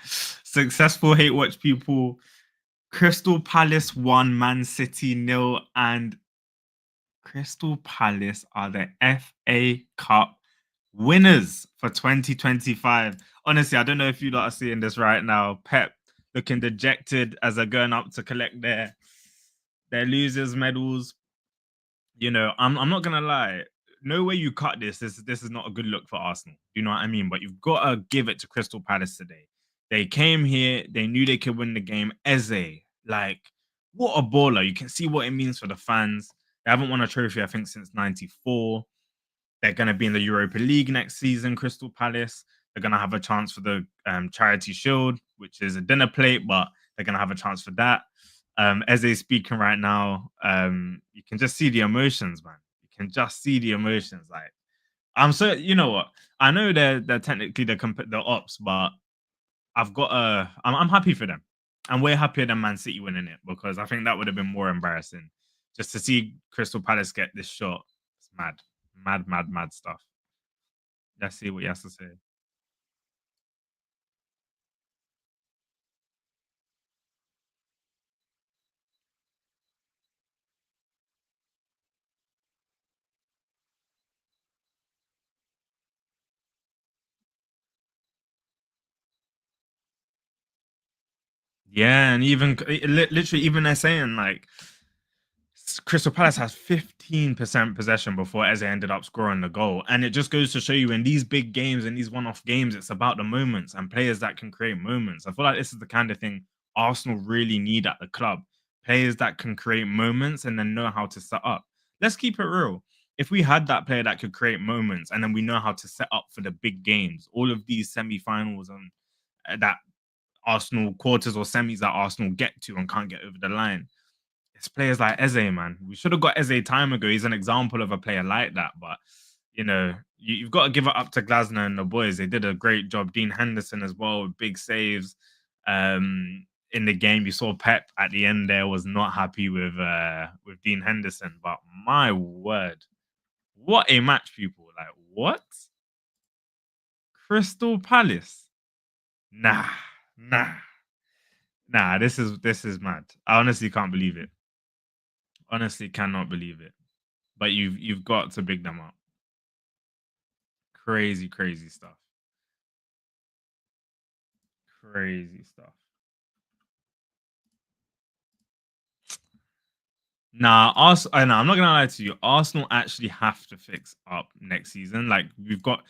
Successful hate watch people. Crystal Palace 1, Man City nil, and Crystal Palace are the FA Cup winners for 2025. Honestly, I don't know if you lot are seeing this right now. Pep looking dejected as they're going up to collect their losers medals. I'm not gonna lie. No way you cut this. This is not a good look for Arsenal. You know what I mean? But you've got to give it to Crystal Palace today. They came here. They knew they could win the game. Eze, like, what a baller! You can see what it means for the fans. They haven't won a trophy, I think, since '94. They're going to be in the Europa League next season. Crystal Palace. They're going to have a chance for the Charity Shield, which is a dinner plate, but they're going to have a chance for that. As they're speaking right now, you can just see the emotions, man. You can just see the emotions. Like, I'm so, you know what? I know they're technically the ops, but I'm happy for them, and we're happier than Man City winning it because I think that would have been more embarrassing just to see Crystal Palace get this shot. It's mad, mad, mad, mad stuff. Let's see what he has to say. Yeah, and even literally, even they're saying like Crystal Palace has 15% possession before Eze ended up scoring the goal. And it just goes to show you in these big games and these one off games, it's about the moments and players that can create moments. I feel like this is the kind of thing Arsenal really need at the club. Players that can create moments and then know how to set up. Let's keep it real. If we had that player that could create moments and then we know how to set up for the big games, all of these semi finals and that Arsenal quarters or semis that Arsenal get to and can't get over the line, it's players like Eze, man. We should have got Eze time ago. He's an example of a player like that. But you've got to give it up to Glasner and the boys. They did a great job. Dean Henderson as well with big saves. In the game, you saw Pep at the end there was not happy with Dean Henderson. But my word, what a match, people! Like what? Crystal Palace? Nah, nah, nah. This is mad. I honestly can't believe it. Honestly, cannot believe it. But you've got to big them up. Crazy, crazy stuff. Crazy stuff. Nah, I know, I'm not gonna lie to you. Arsenal actually have to fix up next season. Like we've got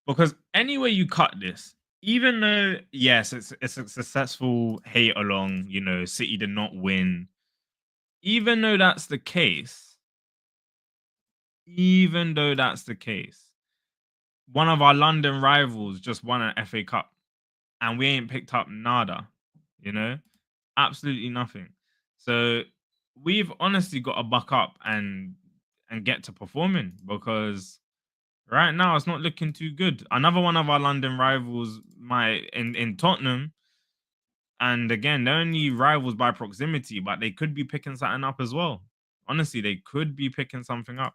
because anyway you cut this, even though yes, it's a successful hate along. City did not win. Even though that's the case, even though that's the case, one of our London rivals just won an FA Cup, and we ain't picked up nada. You know, absolutely nothing. So we've honestly got to buck up and get to performing because right now it's not looking too good. Another one of our London rivals, my in Tottenham, and again they're only rivals by proximity, but they could be picking something up as well. Honestly, they could be picking something up.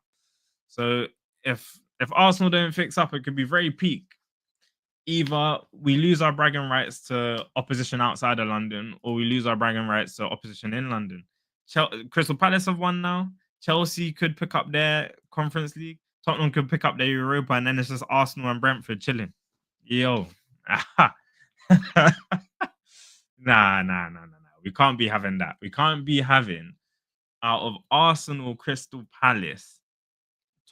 So if Arsenal don't fix up, it could be very peak. Either we lose our bragging rights to opposition outside of London, or we lose our bragging rights to opposition in London. Crystal Palace have won now. Chelsea could pick up their Conference League. Tottenham could pick up their Europa, and then it's just Arsenal and Brentford chilling. Yo, nah, nah, nah, nah, nah. We can't be having that. We can't be having out of Arsenal, Crystal Palace,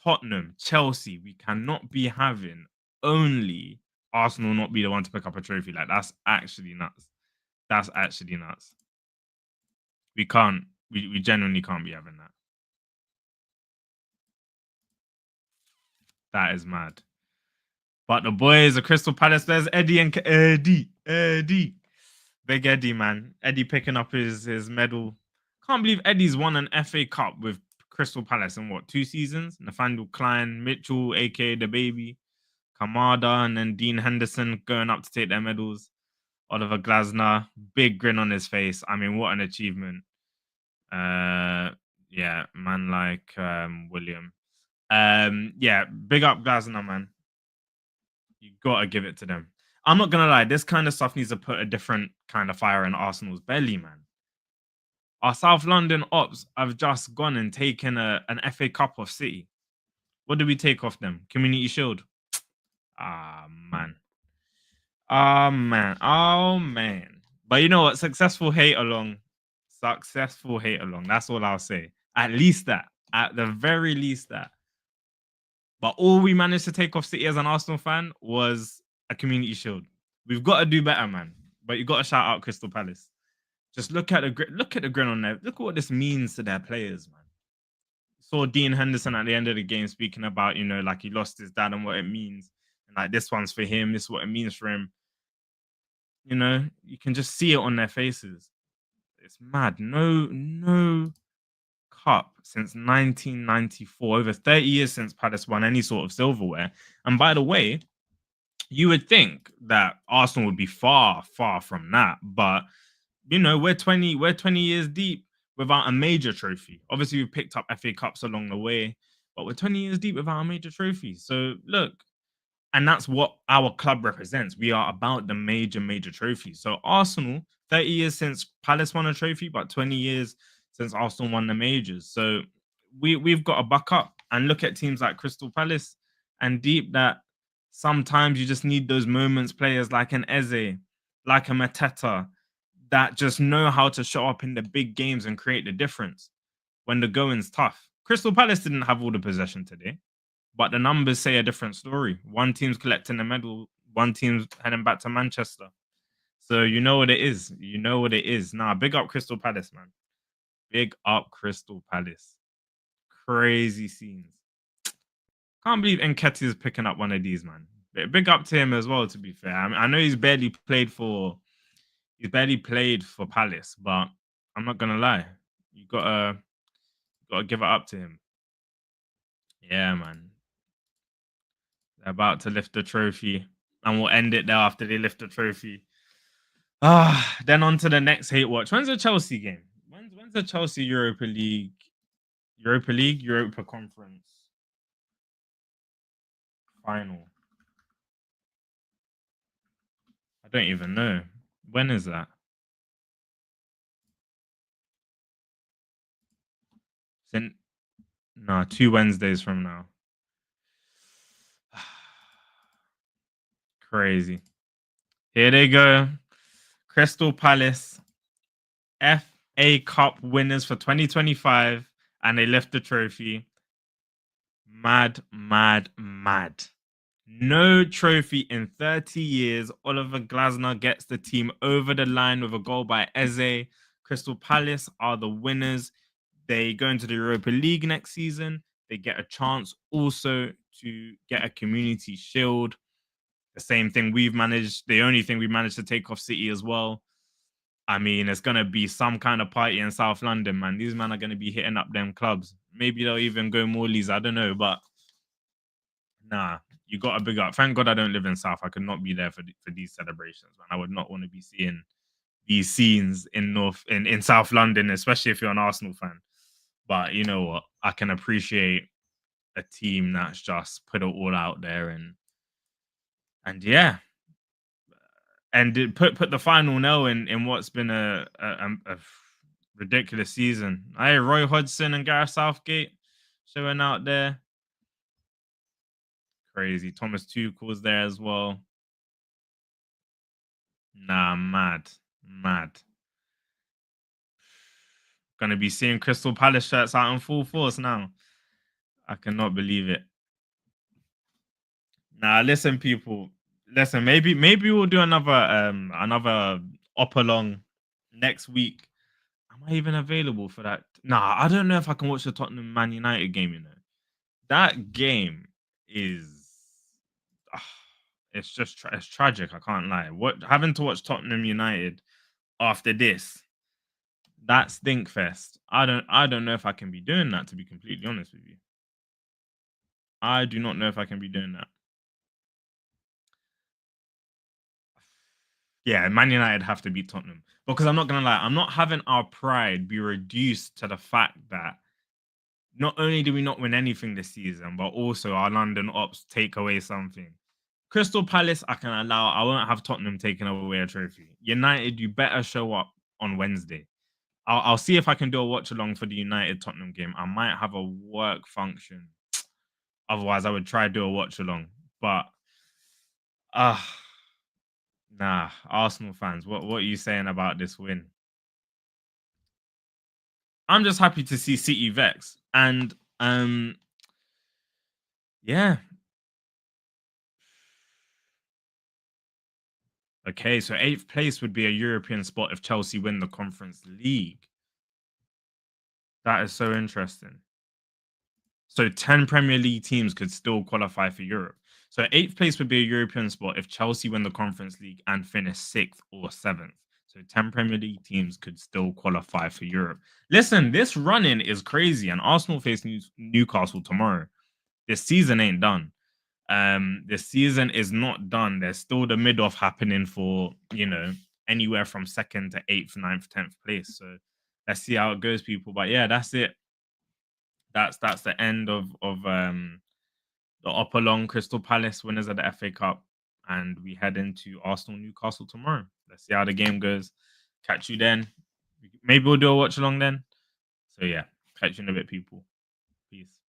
Tottenham, Chelsea. We cannot be having only Arsenal not be the one to pick up a trophy. Like that's actually nuts. That's actually nuts. We can't. We genuinely can't be having that. That is mad. But the boys, the Crystal Palace, there's Eddie and Eddie, big Eddie, man. Eddie picking up his medal. Can't believe Eddie's won an FA Cup with Crystal Palace in what 2 seasons? Nathaniel Klein, Mitchell, aka the baby, Kamada, and then Dean Henderson going up to take their medals. Oliver Glasner, big grin on his face. I mean, what an achievement. Yeah, man like William. Yeah, big up Glasner, man. You gotta give it to them. I'm not gonna lie, this kind of stuff needs to put a different kind of fire in Arsenal's belly, man. Our South London ops have just gone and taken an FA Cup off City. What did we take off them? Community Shield. Ah man. Oh man. Oh man. But you know what? Successful hate along. Successful hate along. That's all I'll say. At least that. At the very least that. But all we managed to take off City as an Arsenal fan was a Community Shield. We've got to do better, man. But you got to shout out Crystal Palace. Just look at the grin on there. Look at what this means to their players, man. Saw Dean Henderson at the end of the game speaking about, like he lost his dad and what it means. And like this one's for him, this is what it means for him. You can just see it on their faces. It's mad. No cup since 1994, over 30 years since Palace won any sort of silverware. And by the way, you would think that Arsenal would be far from that, but we're 20 years deep without a major trophy. Obviously, we've picked up FA Cups along the way, but we're 20 years deep without a major trophy. So look, and that's what our club represents. We are about the major trophies. So Arsenal, 30 years since Palace won a trophy, but 20 years since Arsenal won the majors. So we've got to buck up and look at teams like Crystal Palace and Deep, that sometimes you just need those moments, players like an Eze, like a Mateta, that just know how to show up in the big games and create the difference when the going's tough. Crystal Palace didn't have all the possession today, but the numbers say a different story. One team's collecting the medal, one team's heading back to Manchester. So you know what it is. You know what it is. Nah, big up Crystal Palace, man. Big up Crystal Palace. Crazy scenes. Can't believe Nketiah is picking up one of these, man. Big up to him as well, to be fair. I know he's barely played for Palace, but I'm not gonna lie. You gotta give it up to him. Yeah, man. They're about to lift the trophy, and we'll end it there after they lift the trophy. Then on to the next hate watch. When's the Chelsea game? When's the Chelsea Europa Conference final? I don't even know. When is that? No, 2 Wednesdays from now. Crazy. Here they go. Crystal Palace, FA Cup winners for 2025, and they lift the trophy. Mad. No trophy in 30 years. Oliver Glasner gets the team over the line with a goal by Eze. Crystal Palace are the winners. They go into the Europa League next season. They get a chance also to get a Community Shield. The same thing we've managed. The only thing we managed to take off City as well. I mean, it's going to be some kind of party in South London, man. These men are going to be hitting up them clubs. Maybe they'll even go Morley's. I don't know. But nah, you got to big up. Thank God I don't live in South. I could not be there for these celebrations, man. I would not want to be seeing these scenes in South London, especially if you're an Arsenal fan. But you know what? I can appreciate a team that's just put it all out there and yeah, and it put the final nail in what's been a ridiculous season. Hey, Roy Hodgson and Gareth Southgate showing out there. Crazy. Thomas Tuchel's there as well. Nah, mad. Gonna be seeing Crystal Palace shirts out in full force now. I cannot believe it. Nah, listen, people. Listen, maybe we'll do another up along next week. Am I even available for that? Nah, I don't know if I can watch the Tottenham Man United game, That game is it's just it's tragic, I can't lie. What having to watch Tottenham United after this, that's Stinkfest. I don't know if I can be doing that, to be completely honest with you. I do not know if I can be doing that. Yeah, Man United have to beat Tottenham. Because I'm not gonna lie, I'm not having our pride be reduced to the fact that not only do we not win anything this season, but also our London ops take away something. Crystal Palace, I can allow. I won't have Tottenham taking away a trophy. United, you better show up on Wednesday. I'll see if I can do a watch along for the United Tottenham game. I might have a work function. Otherwise, I would try to do a watch along. But nah, Arsenal fans, what are you saying about this win? I'm just happy to see City vex. And yeah. Okay, so 8th place would be a European spot if Chelsea win the Conference League. That is so interesting. So 10 Premier League teams could still qualify for Europe. So 8th place would be a European spot if Chelsea win the Conference League and finish 6th or 7th. So 10 Premier League teams could still qualify for Europe. Listen, this run-in is crazy, and Arsenal face Newcastle tomorrow. This season ain't done. This season is not done. There's still the mid-off happening for, anywhere from 2nd to 8th, 9th, 10th place. So let's see how it goes, people. But yeah, that's it. That's the end of the upper long Crystal Palace winners of the FA Cup, and we head into Arsenal Newcastle tomorrow. Let's see how the game goes. Catch you then. Maybe we'll do a watch along then. So yeah, catch you in a bit, people. Peace.